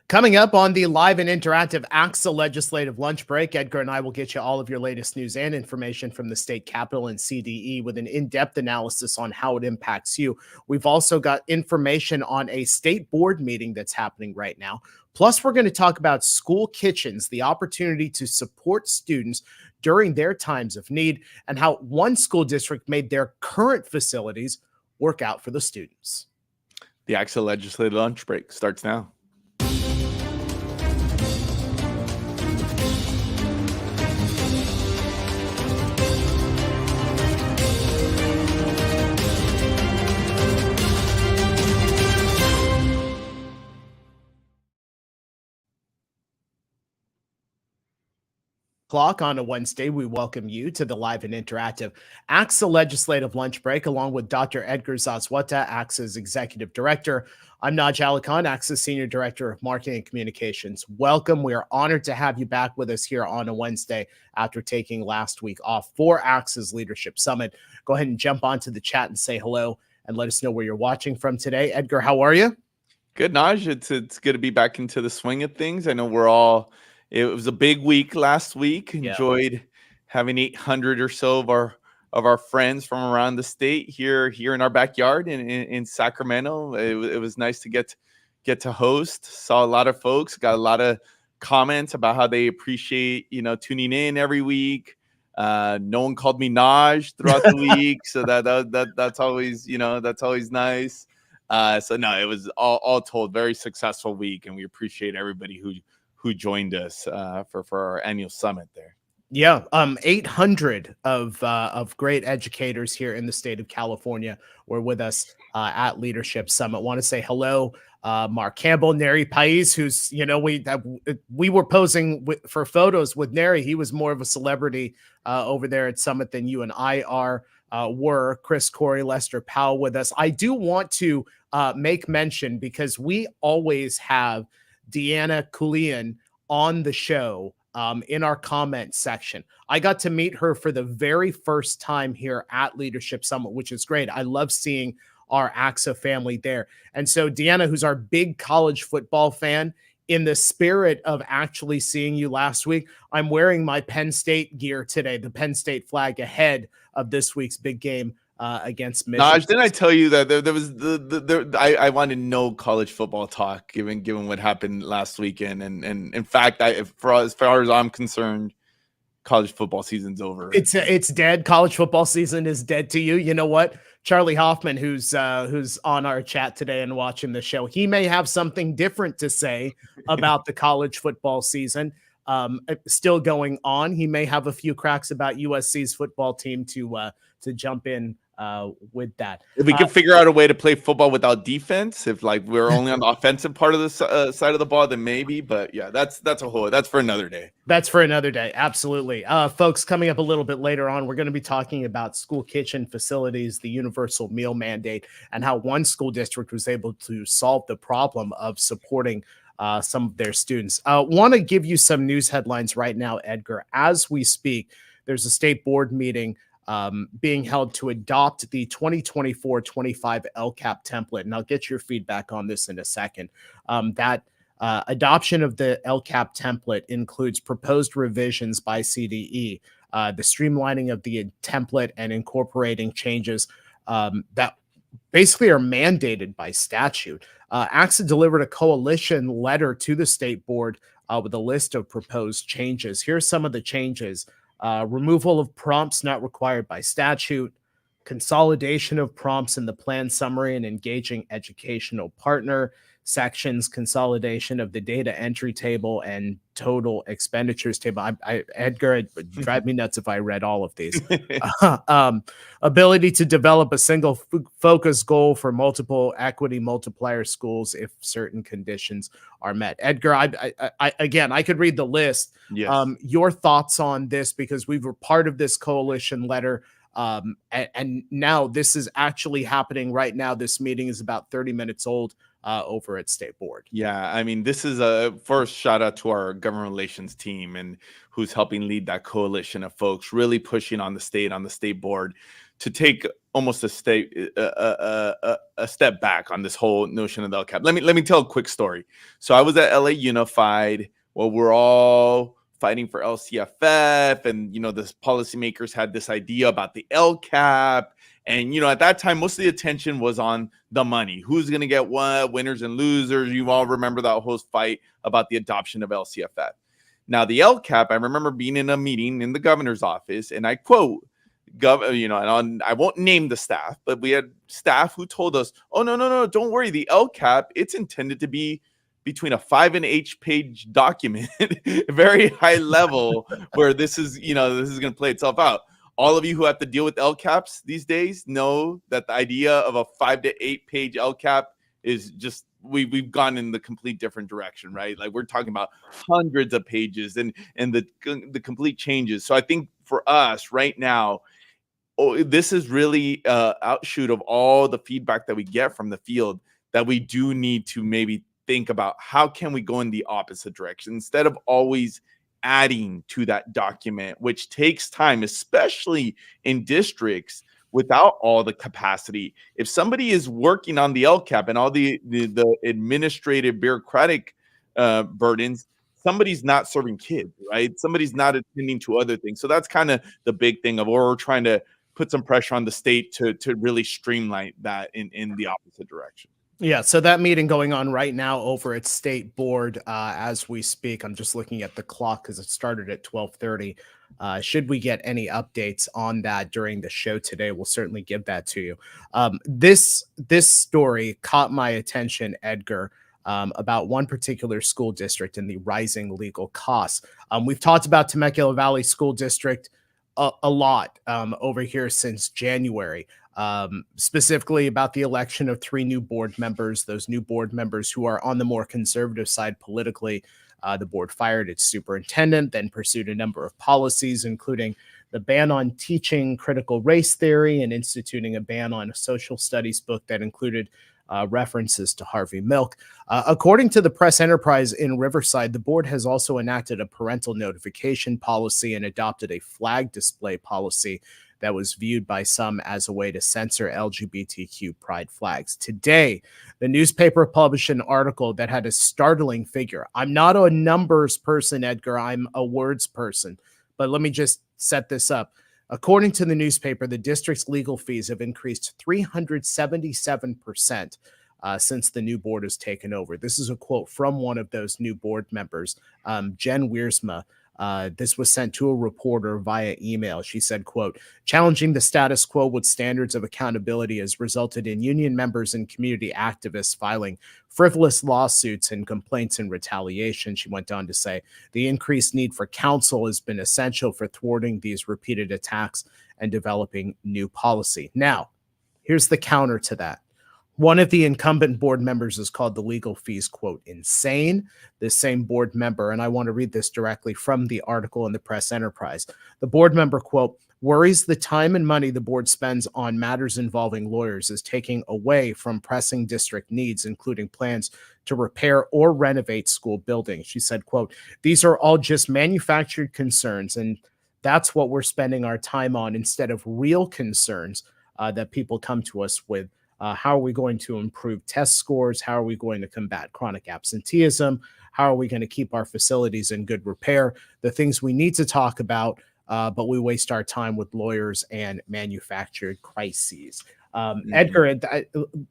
Coming up on the live and interactive ACSA legislative lunch break, Edgar and I will get you all of your latest news and information from the state capitol and CDE with an in-depth analysis on how it impacts you. We've also got information on a state board meeting that's happening right now. Plus, we're going to talk about school kitchens, the opportunity to support students during their times of need, and how one school district made their current facilities work out for the students. The ACSA legislative lunch break starts now. O'clock on a Wednesday, we welcome you to the live and interactive ACSA legislative lunch break, along with Dr. Edgar Zazwata, ACSA's executive director. I'm Naj Alikhan, ACSA's senior director of marketing and communications. Welcome. We are honored to have you back with us here on a Wednesday after taking last week off for ACSA's Leadership Summit. Go ahead and jump onto the chat and say hello and let us know where you're watching from today. Edgar, how are you? Good, Naj. It's good to be back into the swing of things. I know it was a big week last week. Enjoyed having 800 or so of our friends from around the state here in our backyard in Sacramento. It was nice to get to host. Saw a lot of folks, got a lot of comments about how they appreciate tuning in every week. No one called me Naj throughout the week, so that's always nice. So no, it was all told very successful week, and we appreciate everybody who joined us for our annual summit there. Yeah, 800 of great educators here in the state of California were with us at Leadership Summit. Want to say hello, Mark Campbell, Neri Pais, who's we were posing for photos with Neri. He was more of a celebrity over there at Summit than you and I were. Chris Corey, Lester Powell with us. I do want to make mention, because we always have Deanna Kulian on the show in our comment section. I got to meet her for the very first time here at Leadership Summit, which is great. I love seeing our ACSA family there. And so Deanna, who's our big college football fan, in the spirit of actually seeing you last week, I'm wearing my Penn State gear today, the Penn State flag, ahead of this week's big game against Michigan. Naj, didn't I tell you that there was I wanted no college football talk given what happened last weekend, and in fact, as far as I'm concerned, college football season's over. It's dead. College football season is dead to you. You know what? Charlie Hoffman, who's on our chat today and watching the show, he may have something different to say about the college football season still going on. He may have a few cracks about USC's football team to jump in with that. If we can figure out a way to play football without defense, if we're only on the offensive part of the side of the ball, then maybe. But yeah, that's for another day. That's for another day. Absolutely. Folks, coming up a little bit later on, we're going to be talking about school kitchen facilities, the universal meal mandate, and how one school district was able to solve the problem of supporting some of their students. Want to give you some news headlines right now, Edgar. As we speak, there's a state board meeting being held to adopt the 2024-25 LCAP template. And I'll get your feedback on this in a second. That adoption of the LCAP template includes proposed revisions by CDE, the streamlining of the template and incorporating changes that basically are mandated by statute. ACSA delivered a coalition letter to the state board with a list of proposed changes. Here's some of the changes. Removal of prompts not required by statute, consolidation of prompts in the plan summary and engaging educational partner sections, consolidation of the data entry table and total expenditures table. Edgar, it would drive me nuts if I read all of these. Ability to develop a single focus goal for multiple equity multiplier schools if certain conditions are met. Edgar, I could read the list. Yes. Your thoughts on this, because we were part of this coalition letter. And now this is actually happening right now. This meeting is about 30 minutes old over at State Board. Yeah, I mean, this is a first shout out to our government relations team and who's helping lead that coalition of folks, really pushing on the state board to take almost a step back on this whole notion of the LCAP. Let me tell a quick story. So I was at LA Unified. Well, we're all fighting for LCFF, and the policymakers had this idea about the LCAP. And at that time, most of the attention was on the money. Who's going to get what, winners and losers. You all remember that whole fight about the adoption of LCFF. Now, the LCAP, I remember being in a meeting in the governor's office, and I quote, and I won't name the staff, but we had staff who told us, oh, no, don't worry. The LCAP, it's intended to be between a 5 and 8 page document, very high level, where this is going to play itself out. All of you who have to deal with LCAPs these days know that the idea of a 5 to 8 page LCAP is just, we've gone in the complete different direction, right? Like we're talking about hundreds of pages and the complete changes. So I think for us right now, this is really outshoot of all the feedback that we get from the field, that we do need to maybe think about how can we go in the opposite direction instead of always adding to that document, which takes time, especially in districts without all the capacity. If somebody is working on the LCAP and all the administrative bureaucratic burdens, somebody's not serving kids, right? Somebody's not attending to other things. So that's kind of the big thing of, or we're trying to put some pressure on the state to really streamline that in the opposite direction. Yeah, so that meeting going on right now over at State Board as we speak. I'm just looking at the clock because it started at 12:30. Should we get any updates on that during the show today, we'll certainly give that to you. This story caught my attention, Edgar, about one particular school district and the rising legal costs. We've talked about Temecula Valley School District a lot over here since January. Specifically about the election of 3 new board members, those new board members who are on the more conservative side politically. The board fired its superintendent, then pursued a number of policies, including the ban on teaching critical race theory and instituting a ban on a social studies book that included references to Harvey Milk. According to the Press Enterprise in Riverside, the board has also enacted a parental notification policy and adopted a flag display policy that was viewed by some as a way to censor LGBTQ pride flags. Today, the newspaper published an article that had a startling figure. I'm not a numbers person, Edgar. I'm a words person. But let me just set this up. According to the newspaper, the district's legal fees have increased 377% since the new board has taken over. This is a quote from one of those new board members, Jen Wiersma. This was sent to a reporter via email. She said, quote, challenging the status quo with standards of accountability has resulted in union members and community activists filing frivolous lawsuits and complaints in retaliation. She went on to say, the increased need for counsel has been essential for thwarting these repeated attacks and developing new policy. Now, here's the counter to that. One of the incumbent board members has called the legal fees, quote, insane. This same board member, and I want to read this directly from the article in the Press Enterprise. The board member, quote, worries the time and money the board spends on matters involving lawyers is taking away from pressing district needs, including plans to repair or renovate school buildings. She said, quote, these are all just manufactured concerns, and that's what we're spending our time on instead of real concerns that people come to us with. How are we going to improve test scores? How are we going to combat chronic absenteeism? How are we going to keep our facilities in good repair? The things we need to talk about, but we waste our time with lawyers and manufactured crises. Edgar,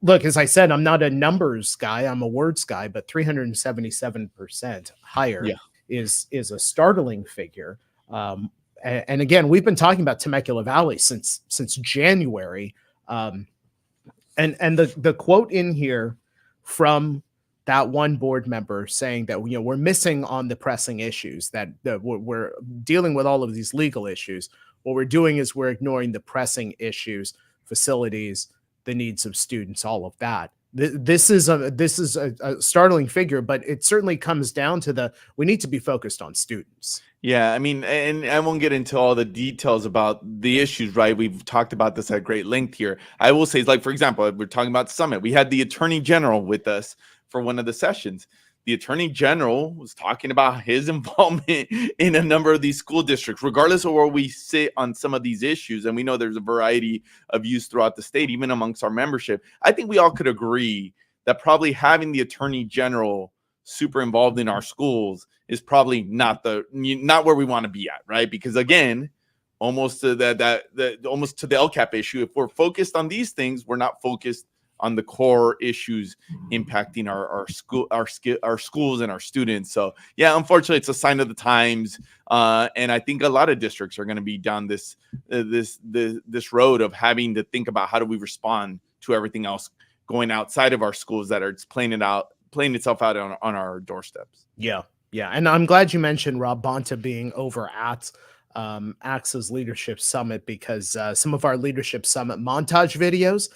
look, as I said, I'm not a numbers guy. I'm a words guy, but 377% higher is a startling figure. And again, we've been talking about Temecula Valley since January. And the quote in here from that one board member saying that, we're missing on the pressing issues, that we're dealing with all of these legal issues. What we're doing is we're ignoring the pressing issues, facilities, the needs of students, all of that. This is a startling figure, but it certainly comes down to we need to be focused on students. Yeah, I mean, and I won't get into all the details about the issues, right? We've talked about this at great length here. I will say, like, for example, we're talking about Summit. We had the Attorney General with us for one of the sessions. the Attorney General was talking about his involvement in a number of these school districts, regardless of where we sit on some of these issues. And we know there's a variety of views throughout the state, even amongst our membership. I think we all could agree that probably having the Attorney General super involved in our schools is probably not where we want to be at, right? Because again, almost to almost to the LCAP issue, if we're focused on these things, we're not focused on the core issues impacting our schools and our students. So yeah, unfortunately, it's a sign of the times, and I think a lot of districts are going to be down this road of having to think about how do we respond to everything else going outside of our schools that are playing itself out on our doorsteps. Yeah, and I'm glad you mentioned Rob Bonta being over at ACSA's Leadership Summit, because some of our Leadership Summit montage videos,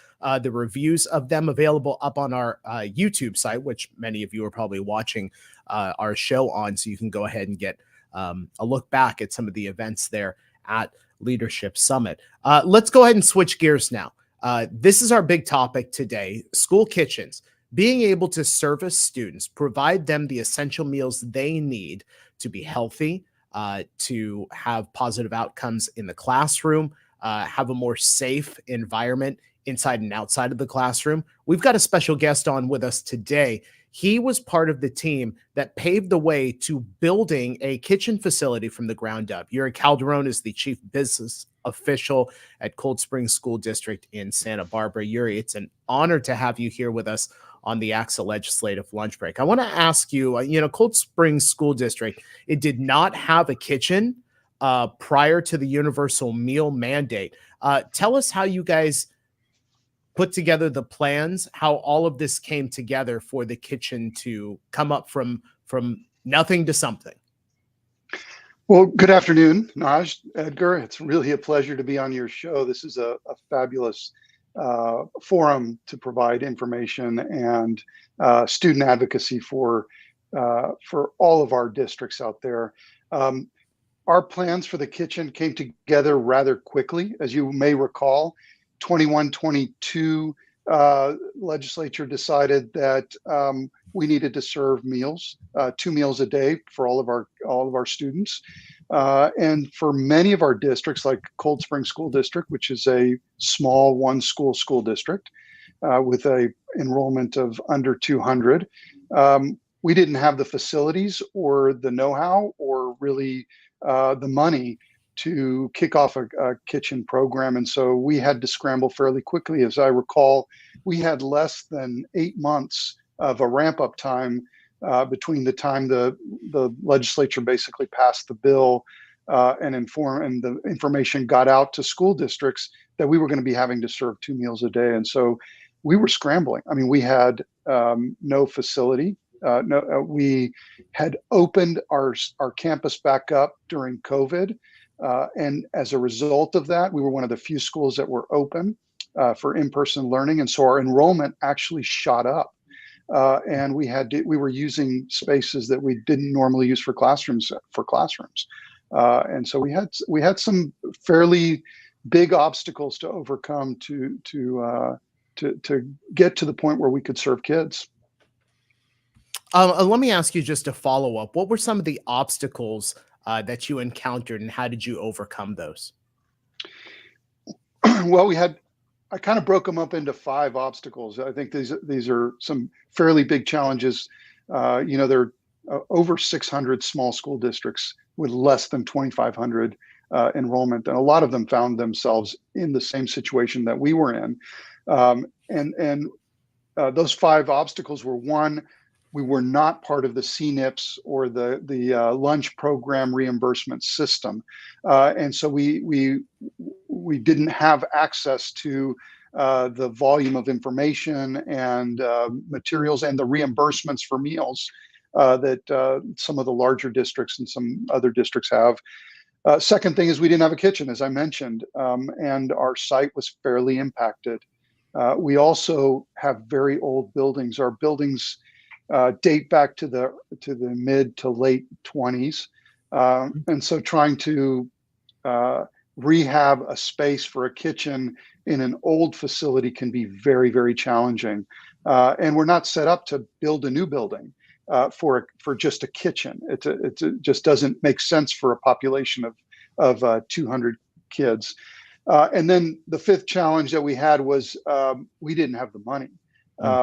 the reviews of them available up on our YouTube site, which many of you are probably watching our show on, so you can go ahead and get a look back at some of the events there at Leadership Summit. Let's go ahead and switch gears now. This is our big topic today: school kitchens. Being able to service students, provide them the essential meals they need to be healthy, to have positive outcomes in the classroom, have a more safe environment inside and outside of the classroom. We've got a special guest on with us today. He was part of the team that paved the way to building a kitchen facility from the ground up. Yuri Calderon is the chief business official at Cold Springs School District in Santa Barbara. Yuri, it's an honor to have you here with us on the ACSA Legislative Lunch Break. I want to ask you, Cold Springs School District, it did not have a kitchen prior to the universal meal mandate. Tell us how you guys put together the plans, how all of this came together for the kitchen to come up from nothing to something. Well, good afternoon, Naj, Edgar. It's really a pleasure to be on your show. This is a fabulous forum to provide information and student advocacy for all of our districts out there. Our plans for the kitchen came together rather quickly. As you may recall, 21-22 legislature decided that we needed to serve meals, 2 meals a day for all of our students. And for many of our districts, like Cold Spring School District, which is a small school district with a enrollment of under 200, we didn't have the facilities or the know-how or really the money to kick off a kitchen program. And so we had to scramble fairly quickly. As I recall, we had less than 8 months of a ramp-up time between the time the legislature basically passed the bill and the information got out to school districts that we were going to be having to serve 2 meals a day. And so we were scrambling. I mean, we had no facility. We had opened our campus back up during COVID. And as a result of that, we were one of the few schools that were open for in-person learning. And so our enrollment actually shot up. And we were using spaces that we didn't normally use for classrooms. And so we had some fairly big obstacles to overcome to get to the point where we could serve kids. Let me ask you just a follow-up. What were some of the obstacles that you encountered, and how did you overcome those? Well, I kind of broke them up into 5 obstacles. I think these are some fairly big challenges. There are over 600 small school districts with less than 2,500 enrollment, and a lot of them found themselves in the same situation that we were in. Those 5 obstacles were: 1, we were not part of the CNIPS or the lunch program reimbursement system, and so we didn't have access to the volume of information and materials and the reimbursements for meals that some of the larger districts and some other districts have. Second thing is we didn't have a kitchen, as I mentioned, and our site was fairly impacted. We also have very old buildings. Our buildings date back to the mid to late 20s. And so trying to rehab a space for a kitchen in an old facility can be very, very challenging. And we're not set up to build a new building. for just a kitchen. It just doesn't make sense for a population of 200 kids. And then the fifth challenge that we had was we didn't have the money.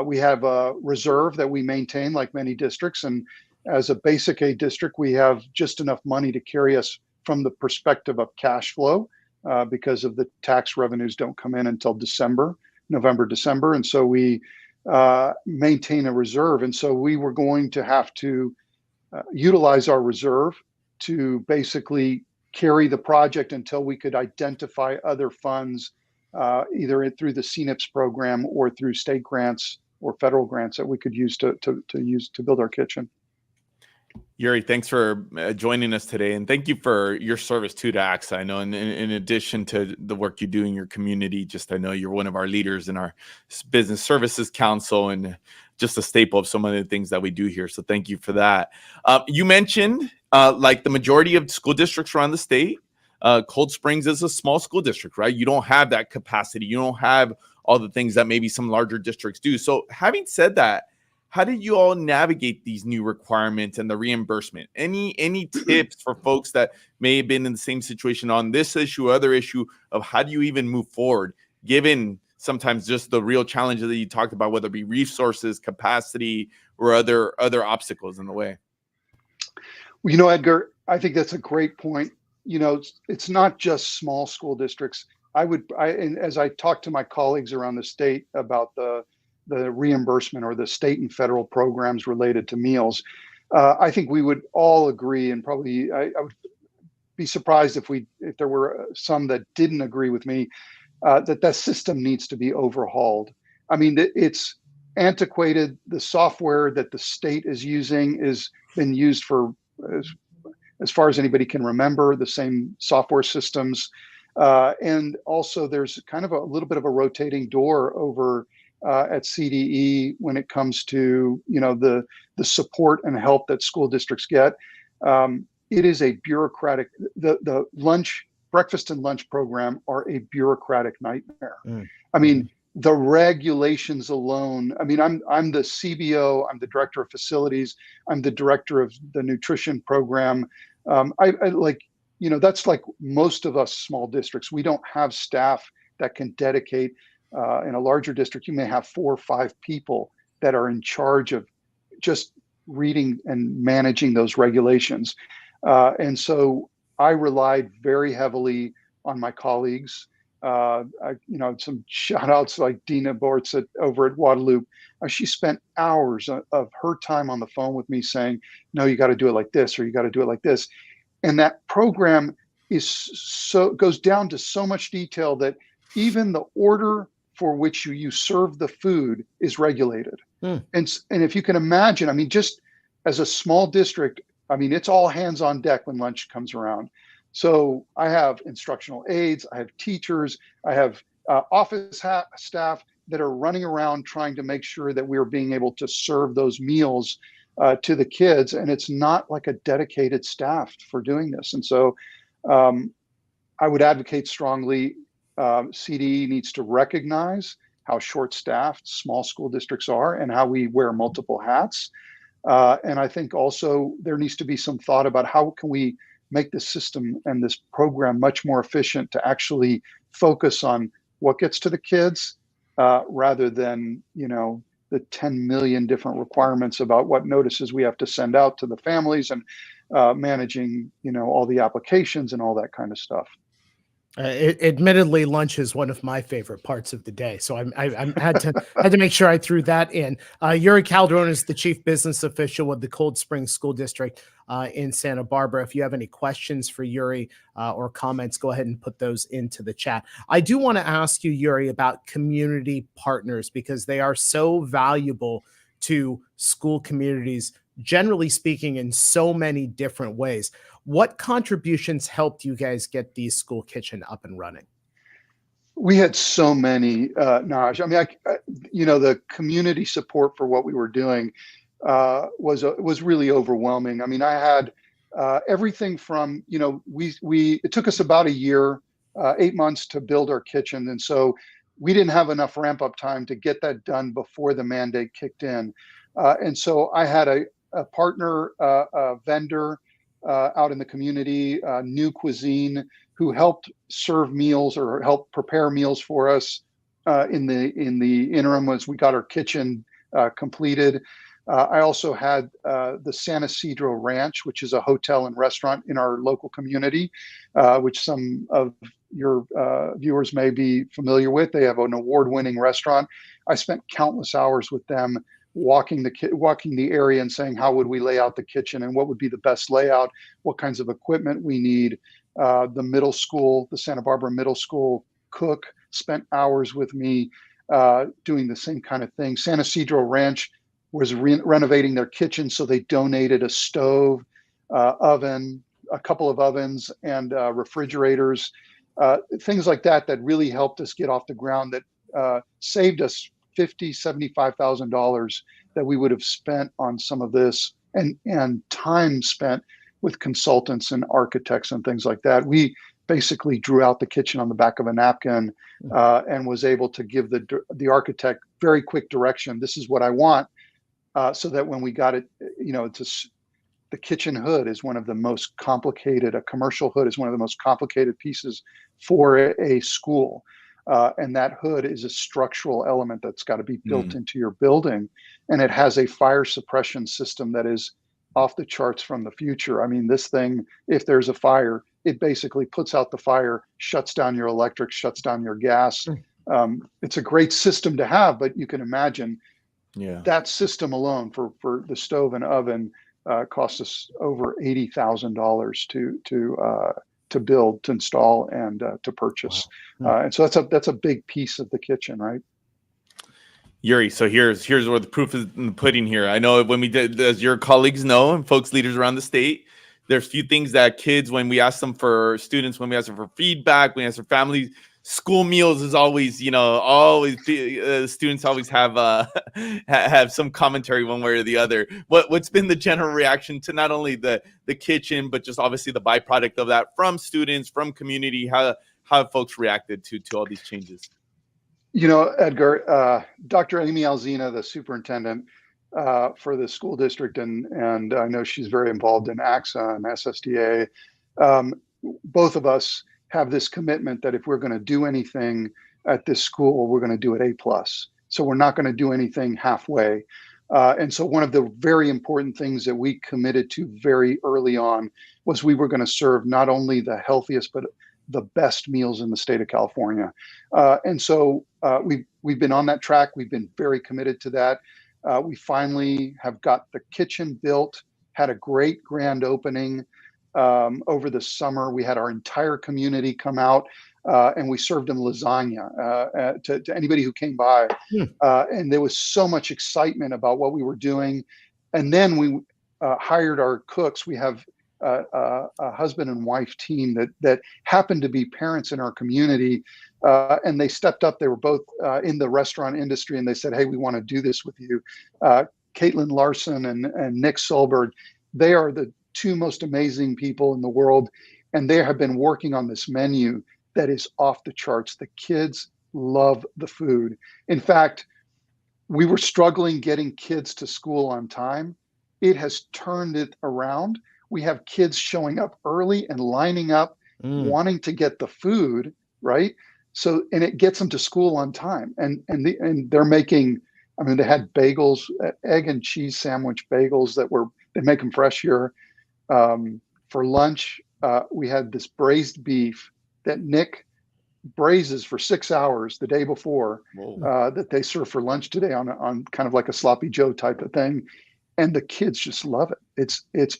We have a reserve that we maintain, like many districts, and as a basic aid district, we have just enough money to carry us from the perspective of cash flow, because of the tax revenues don't come in until November, December. And so we maintain a reserve. And so we were going to have to utilize our reserve to basically carry the project until we could identify other funds, either through the CNIPS program or through state grants or federal grants that we could use to build our kitchen. Yuri, thanks for joining us today, and thank you for your service too to ACSA. I know in addition to the work you do in your community, I know you're one of our leaders in our Business Services Council and just a staple of so many of the things that we do here. So thank you for that. You mentioned like the majority of school districts around the state, Cold Springs is a small school district, right? You don't have that capacity. You don't have all the things that maybe some larger districts do. So having said that, how did you all navigate these new requirements and the reimbursement? Any tips for folks that may have been in the same situation on this issue, other issue of how do you even move forward, given sometimes just the real challenges that you talked about, whether it be resources, capacity, or other obstacles in the way? Well, Edgar, I think that's a great point. It's not just small school districts. And as I talk to my colleagues around the state about the reimbursement or the state and federal programs related to meals, I think we would all agree, and probably I would be surprised if there were some that didn't agree with me, that system needs to be overhauled. I mean, it's antiquated. The software that the state is using has been used for as far as anybody can remember, the same software systems. And also there's kind of a little bit of a rotating door over at CDE when it comes to the support and help that school districts get. It is a bureaucratic. The breakfast and lunch program are a bureaucratic nightmare. I mean, the regulations alone. I mean, I'm the CBO. I'm the director of facilities. I'm the director of the nutrition program. I like, that's like most of us small districts. We don't have staff that can dedicate. In a larger district, you may have 4 or 5 people that are in charge of just reading and managing those regulations. And so I relied very heavily on my colleagues. Some shout outs like Dina Bortz over at Guadalupe. She spent hours of her time on the phone with me saying, no, you got to do it like this, or you got to do it like this. And that program goes down to so much detail that even the order for which you serve the food is regulated. And if you can imagine, I mean, just as a small district, I mean, it's all hands on deck when lunch comes around. So I have instructional aides, I have teachers, I have office staff that are running around trying to make sure that we're being able to serve those meals to the kids. And it's not like a dedicated staff for doing this. And so I would advocate strongly, CDE needs to recognize how short-staffed small school districts are and how we wear multiple hats. And I think also there needs to be some thought about how can we make the system and this program much more efficient to actually focus on what gets to the kids rather than, the 10 million different requirements about what notices we have to send out to the families and managing, all the applications and all that kind of stuff. Admittedly, lunch is one of my favorite parts of the day, so I had to make sure I threw that in. Yuri Calderon is the chief business official with the Cold Springs School District in Santa Barbara. If you have any questions for Yuri or comments, go ahead and put those into the chat. I do want to ask you, Yuri, about community partners because they are so valuable to school communities, generally speaking, in so many different ways. What contributions helped you guys get the school kitchen up and running? We had so many, Naj. I mean, the community support for what we were doing was really overwhelming. I mean, I had everything from, it took us about a year, 8 months to build our kitchen. And so we didn't have enough ramp up time to get that done before the mandate kicked in. And so I had a partner vendor out in the community, New Cuisine, who helped serve meals or help prepare meals for us in the interim as we got our kitchen completed. I also had the San Isidro Ranch, which is a hotel and restaurant in our local community, which some of your viewers may be familiar with. They have an award-winning restaurant. I spent countless hours with them walking the area and saying, how would we lay out the kitchen and what would be the best layout, what kinds of equipment we need. The middle school, the Santa Barbara Middle School cook spent hours with me doing the same kind of thing. San Isidro Ranch was renovating their kitchen, so they donated a stove, oven, a couple of ovens, and refrigerators, things like that really helped us get off the ground, that saved us $75,000 that we would have spent on some of this, and time spent with consultants and architects and things like that. We basically drew out the kitchen on the back of a napkin and was able to give the architect very quick direction. This is what I want. So that when we got it, the kitchen hood is one of the most complicated, a commercial hood is one of the most complicated pieces for a school. And that hood is a structural element that's got to be built into your building. And it has a fire suppression system that is off the charts from the future. I mean, this thing, if there's a fire, it basically puts out the fire, shuts down your electric, shuts down your gas. It's a great system to have, but you can imagine that system alone for the stove and oven cost us over $80,000 to build, to install, and to purchase. Wow. And so that's a big piece of the kitchen, right? Yuri, so here's where the proof is in the pudding here. I know when we did, as your colleagues know, and folks, leaders around the state, there's a few things that kids, when we ask them for students, when we ask them for feedback, when we ask for families, school meals is always, students always have have some commentary one way or the other. What's been the general reaction to not only the kitchen, but just obviously the byproduct of that from students, from community? How have folks reacted to all these changes? Edgar, Dr. Amy Alzina, the superintendent for the school district, and I know she's very involved in ACSA and SSDA. Both of us have this commitment that if we're going to do anything at this school, we're going to do it A+. So we're not going to do anything halfway. And so one of the very important things that we committed to very early on was we were going to serve not only the healthiest, but the best meals in the state of California. And so we've been on that track. We've been very committed to that. We finally have got the kitchen built, had a great grand opening over the summer. We had our entire community come out and we served them lasagna to anybody who came by. And there was so much excitement about what we were doing. And then we hired our cooks. We have a husband and wife team that happened to be parents in our community. And they stepped up. They were both in the restaurant industry, and they said, hey, we want to do this with you. Caitlin Larson and Nick Solberg, they are the two most amazing people in the world. And they have been working on this menu that is off the charts. The kids love the food. In fact, we were struggling getting kids to school on time. It has turned it around. We have kids showing up early and lining up, wanting to get the food, right? So, and it gets them to school on time. And they're making, I mean, they had bagels, egg and cheese sandwich bagels they make them fresh here. For lunch, we had this braised beef that Nick braises for 6 hours the day before, that they serve for lunch today on kind of like a sloppy Joe type of thing. And the kids just love it. It's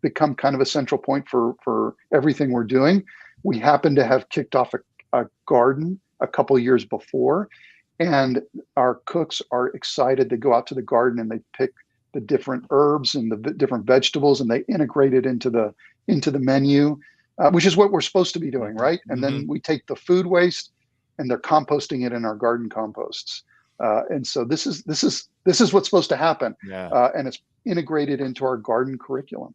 become kind of a central point for everything we're doing. We happen to have kicked off a garden a couple of years before, and our cooks are excited to go out to the garden and they pick the different herbs and the different vegetables, and they integrate it into the menu, which is what we're supposed to be doing, right? And then we take the food waste and they're composting it in our garden composts. And so this is what's supposed to happen. And it's integrated into our garden curriculum.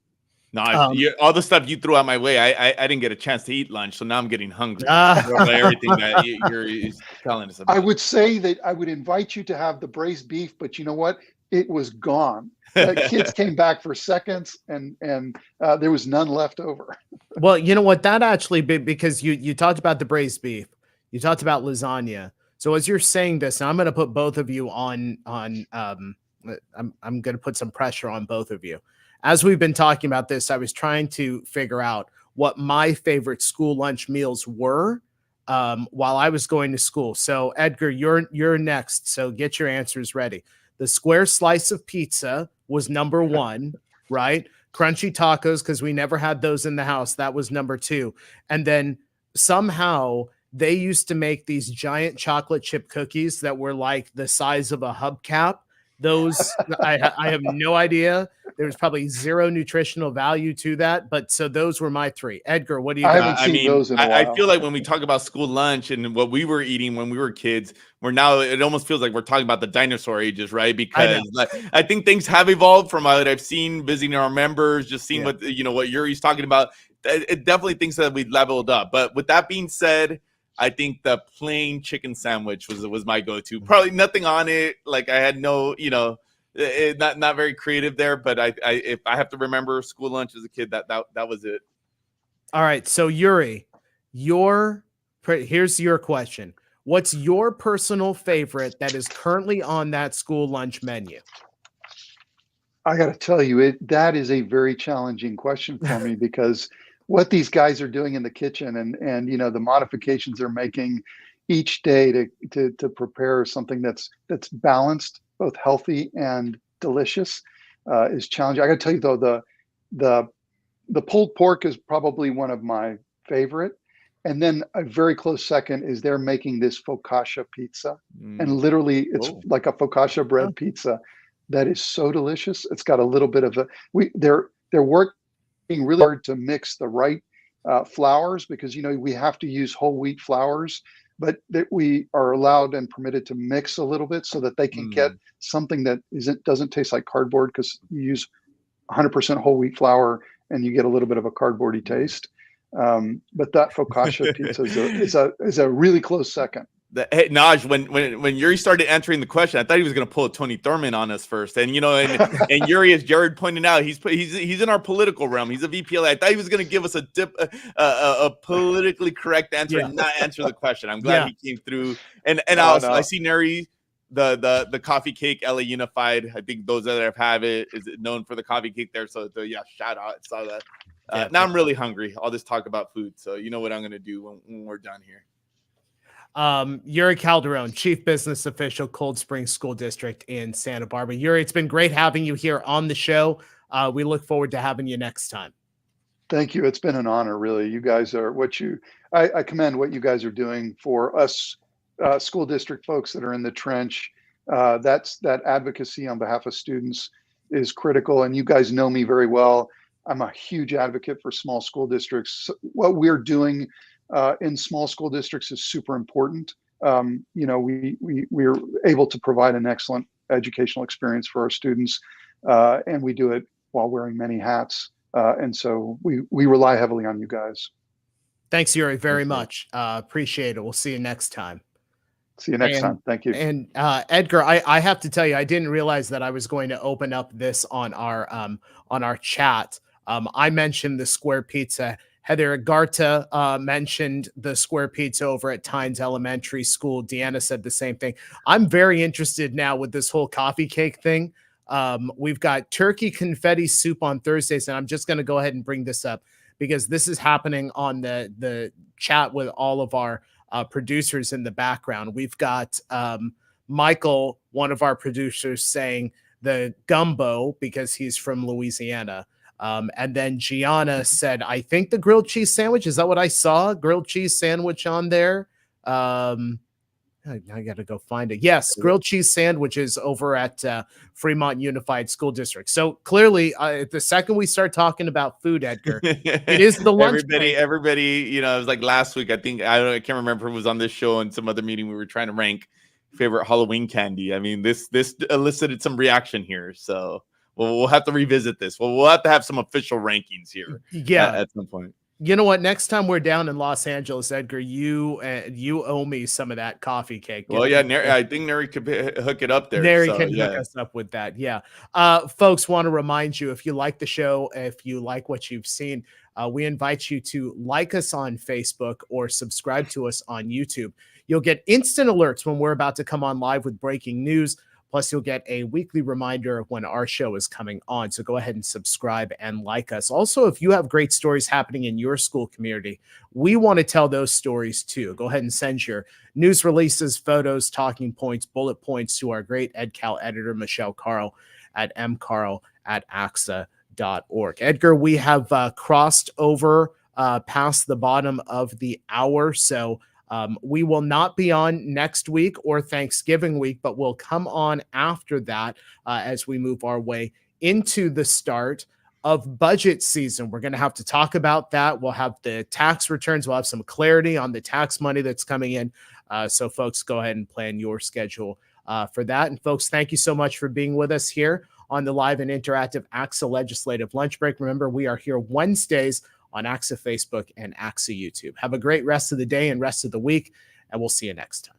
No, all the stuff you threw out my way, I didn't get a chance to eat lunch, so now I'm getting hungry. Everything that you're telling us about. I would say that I would invite you to have the braised beef, but you know what? It was gone. Kids came back for seconds, and there was none left over. Well, you know what? That actually, because you talked about the braised beef, you talked about lasagna. So as you're saying this, and I'm going to put both of you on. I'm going to put some pressure on both of you. As we've been talking about this, I was trying to figure out what my favorite school lunch meals were while I was going to school. So Edgar, you're next. So get your answers ready. The square slice of pizza was number one, right? Crunchy tacos, because we never had those in the house. That was number two. And then somehow they used to make these giant chocolate chip cookies that were like the size of a hubcap. Those, I have no idea. There was probably zero nutritional value to that. But so those were my three. Edgar, what do you got? I mean, those in a while. I feel like when we talk about school lunch and what we were eating when we were kids, it almost feels like we're talking about the dinosaur ages, right? Because I think things have evolved from what I've seen visiting our members, just seeing what Yuri's talking about. It definitely thinks that we leveled up. But with that being said, I think the plain chicken sandwich was my go-to. Probably nothing on it. Like I had no, not very creative there. But if I have to remember school lunch as a kid, that was it. All right. So Yuri, here's your question. What's your personal favorite that is currently on that school lunch menu? I got to tell you, that is a very challenging question for me because what these guys are doing in the kitchen and the modifications they're making each day to prepare something that's balanced, both healthy and delicious, is challenging. I got to tell you though, the pulled pork is probably one of my favorite, and then a very close second is they're making this focaccia pizza, and literally it's like a focaccia bread pizza that is so delicious. It's got a little bit of they're working really hard to mix the right flours because we have to use whole wheat flours, but that we are allowed and permitted to mix a little bit so that they can get something that doesn't taste like cardboard because you use 100% whole wheat flour and you get a little bit of a cardboardy taste. But that focaccia pizza is a really close second. Hey, Naj, when Yuri started answering the question, I thought he was going to pull a Tony Thurman on us first. And, and Yuri, as Jared pointed out, he's in our political realm. He's a VPLA. I thought he was going to give us a politically correct answer and not answer the question. I'm glad he came through. And I see Neri, the coffee cake, LA Unified. I think those that have it is known for the coffee cake there. So shout out. I saw that. Now I'm really hungry. I'll just talk about food. So you know what I'm going to do when we're done here. Yuri Calderon, Chief Business Official, Cold Springs School District in Santa Barbara. Yuri, it's been great having you here on the show. We look forward to having you next time. Thank you. It's been an honor, really. You guys are I commend what you guys are doing for us school district folks that are in the trench. That advocacy on behalf of students is critical. And you guys know me very well. I'm a huge advocate for small school districts. What we're doing in small school districts is super important. We're able to provide an excellent educational experience for our students, and we do it while wearing many hats. And so we rely heavily on you guys. Thanks, Yuri, very much. Appreciate it. We'll see you next time. See you next time. Thank you. And Edgar, I have to tell you, I didn't realize that I was going to open up this on our chat. I mentioned the square pizza. Heather Agarta mentioned the square pizza over at Tynes Elementary School. Deanna said the same thing. I'm very interested now with this whole coffee cake thing. We've got turkey confetti soup on Thursdays, and I'm just going to go ahead and bring this up because this is happening on the chat with all of our producers in the background. We've got Michael, one of our producers, saying the gumbo because he's from Louisiana. And then Gianna said, I think the grilled cheese sandwich. Is that what I saw? Grilled cheese sandwich on there. I got to go find it. Yes, grilled cheese sandwiches over at Fremont Unified School District. So clearly, the second we start talking about food, Edgar, it is the lunch. Everybody, it was like last week. I can't remember if it was on this show and some other meeting we were trying to rank favorite Halloween candy. I mean, this elicited some reaction here. So we'll have to revisit this. We'll have to have some official rankings here. Yeah, at some point. You know what? Next time we're down in Los Angeles, Edgar, you owe me some of that coffee cake. Well, yeah, I think Neri could hook it up there. Neri can hook us up with that. Yeah. Folks, want to remind you, if you like the show, if you like what you've seen, we invite you to like us on Facebook or subscribe to us on YouTube. You'll get instant alerts when we're about to come on live with breaking news. Plus, you'll get a weekly reminder of when our show is coming on. So go ahead and subscribe and like us. Also, if you have great stories happening in your school community, we want to tell those stories too. Go ahead and send your news releases, photos, talking points, bullet points to our great EdCal editor, Michelle Carl at mcarl@ACSA.org. Edgar, we have crossed over past the bottom of the hour. So we will not be on next week or Thanksgiving week, but we'll come on after that as we move our way into the start of budget season. We're going to have to talk about that. We'll have the tax returns. We'll have some clarity on the tax money that's coming in. So folks, go ahead and plan your schedule for that. And folks, thank you so much for being with us here on the live and interactive ACSA Legislative Lunch Break. Remember, we are here Wednesdays on ACSA Facebook and ACSA YouTube. Have a great rest of the day and rest of the week, and we'll see you next time.